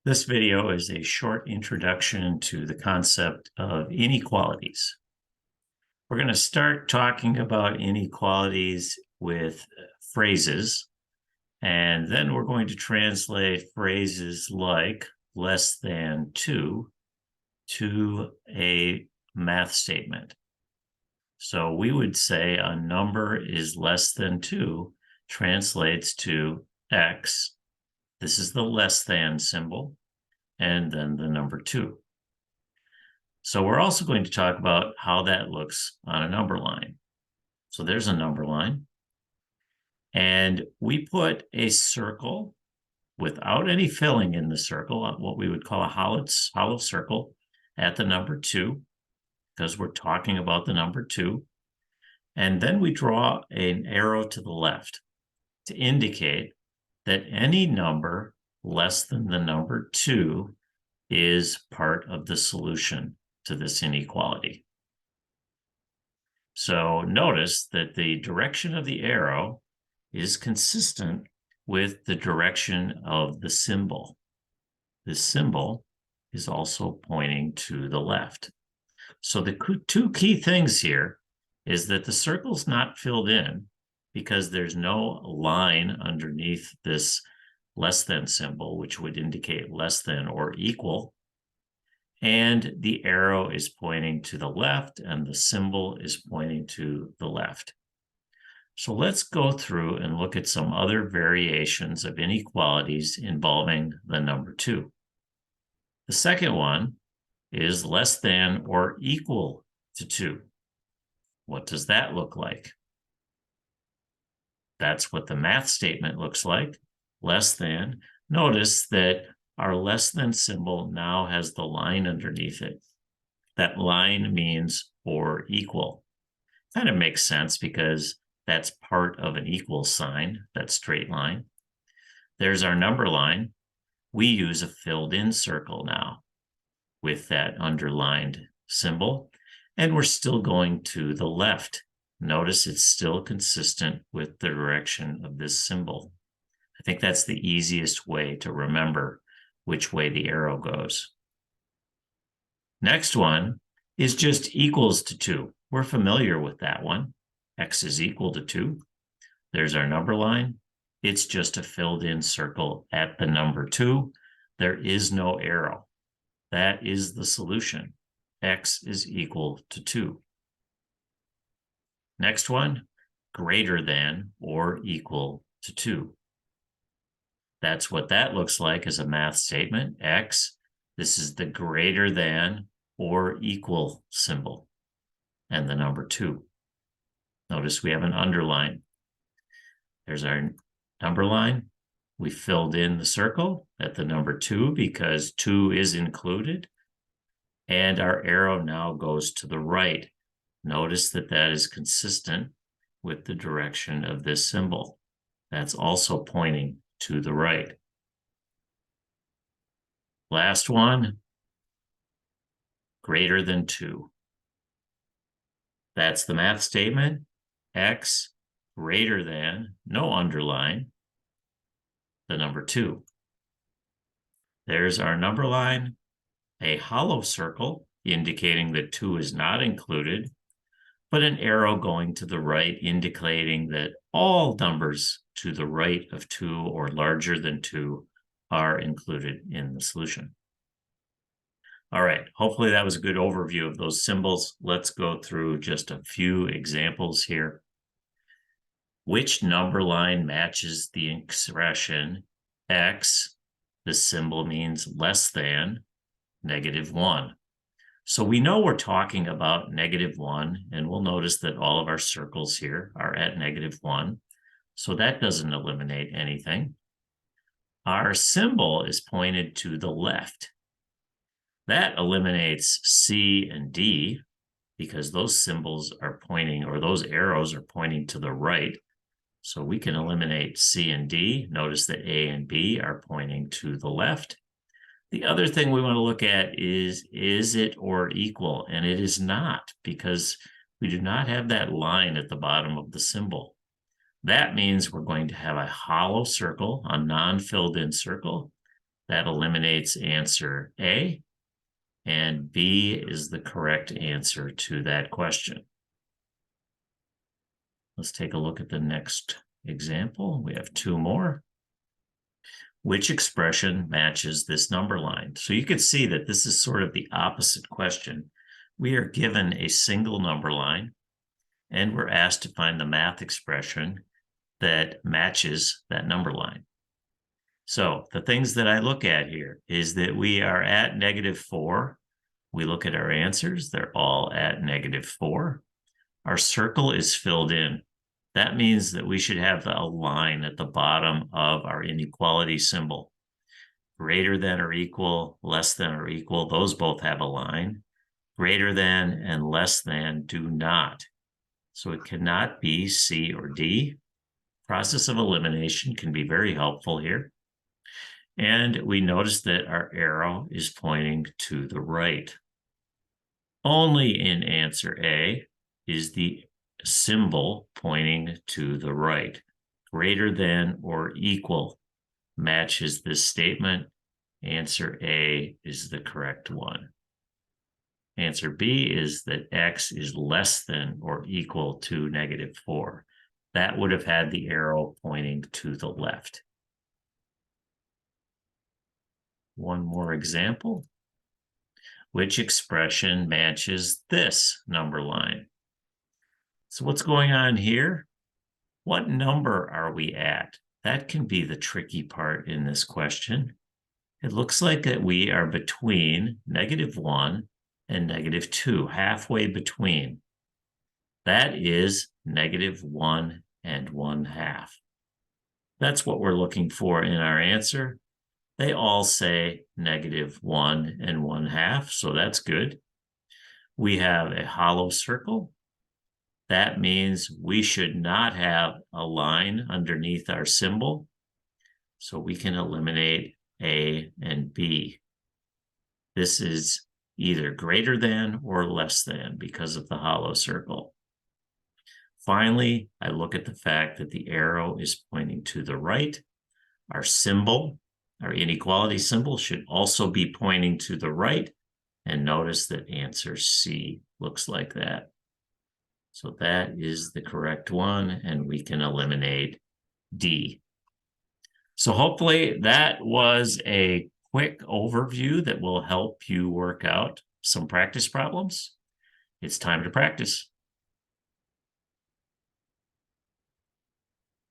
This video is a short introduction to the concept of inequalities. We're going to start talking about inequalities with phrases, and then we're going to translate phrases like less than 2 to a math statement. So we would say a number is less than 2 translates to x. This is the less than symbol, and then the number 2. So we're also going to talk about how that looks on a number line. So there's a number line. And we put a circle without any filling in the circle, what we would call a hollow circle at the number 2, because we're talking about the number 2. And then we draw an arrow to the left to indicate that any number less than the number 2 is part of the solution to this inequality. So notice that the direction of the arrow is consistent with the direction of the symbol. This symbol is also pointing to the left. So the two key things here is that the circle's not filled in because there's no line underneath this less than symbol, which would indicate less than or equal. And the arrow is pointing to the left and the symbol is pointing to the left. So let's go through and look at some other variations of inequalities involving the number 2. The second one is less than or equal to 2. What does that look like? That's what the math statement looks like. Less than. Notice that our less than symbol now has the line underneath it. That line means or equal. Kind of makes sense because that's part of an equal sign, that straight line. There's our number line. We use a filled in circle now with that underlined symbol, and we're still going to the left. Notice it's still consistent with the direction of this symbol. I think that's the easiest way to remember which way the arrow goes. Next one is just equals to 2. We're familiar with that one. X is equal to 2. There's our number line. It's just a filled in circle at the number 2. There is no arrow. That is the solution. X is equal to 2. Next one, greater than or equal to 2. That's what that looks like as a math statement. X, this is the greater than or equal symbol, and the number 2. Notice we have an underline. There's our number line. We filled in the circle at the number 2 because 2 is included. And our arrow now goes to the right. Notice that that is consistent with the direction of this symbol. That's also pointing to the right. Last one, greater than 2. That's the math statement. X greater than, no underline, the number 2. There's our number line, a hollow circle indicating that 2 is not included, but an arrow going to the right indicating that all numbers to the right of 2 or larger than 2 are included in the solution. All right, hopefully that was a good overview of those symbols. Let's go through just a few examples here. Which number line matches the expression x? The symbol means less than -1. So we know we're talking about -1, and we'll notice that all of our circles here are at -1. So that doesn't eliminate anything. Our symbol is pointed to the left. That eliminates C and D because those symbols are pointing, or those arrows are pointing to the right. So we can eliminate C and D. Notice that A and B are pointing to the left. The other thing we want to look at is it or equal? And it is not, because we do not have that line at the bottom of the symbol. That means we're going to have a hollow circle, a non-filled in circle, That eliminates answer A, and B is the correct answer to that question. Let's take a look at the next example. We have two more. Which expression matches this number line? So you can see that this is sort of the opposite question. We are given a single number line, and we're asked to find the math expression that matches that number line. So the things that I look at here is that we are at -4. We look at our answers. They're all at -4. Our circle is filled in. That means that we should have a line at the bottom of our inequality symbol. Greater than or equal, less than or equal, those both have a line. Greater than and less than do not. So it cannot be C or D. Process of elimination can be very helpful here. And we notice that our arrow is pointing to the right. Only in answer A is the symbol pointing to the right. Greater than or equal matches this statement. Answer A is the correct one. Answer B is that X is less than or equal to -4. That would have had the arrow pointing to the left. One more example. Which expression matches this number line? So what's going on here? What number are we at? That can be the tricky part in this question. It looks like that we are between -1 and -2, halfway between. That is -1 and 1/2. That's what we're looking for in our answer. They all say -1 and 1/2, so that's good. We have a hollow circle. That means we should not have a line underneath our symbol, so we can eliminate A and B. This is either greater than or less than because of the hollow circle. Finally, I look at the fact that the arrow is pointing to the right. Our symbol, our inequality symbol, should also be pointing to the right. And notice that answer C looks like that. So that is the correct one, and we can eliminate D. So hopefully that was a quick overview that will help you work out some practice problems. It's time to practice.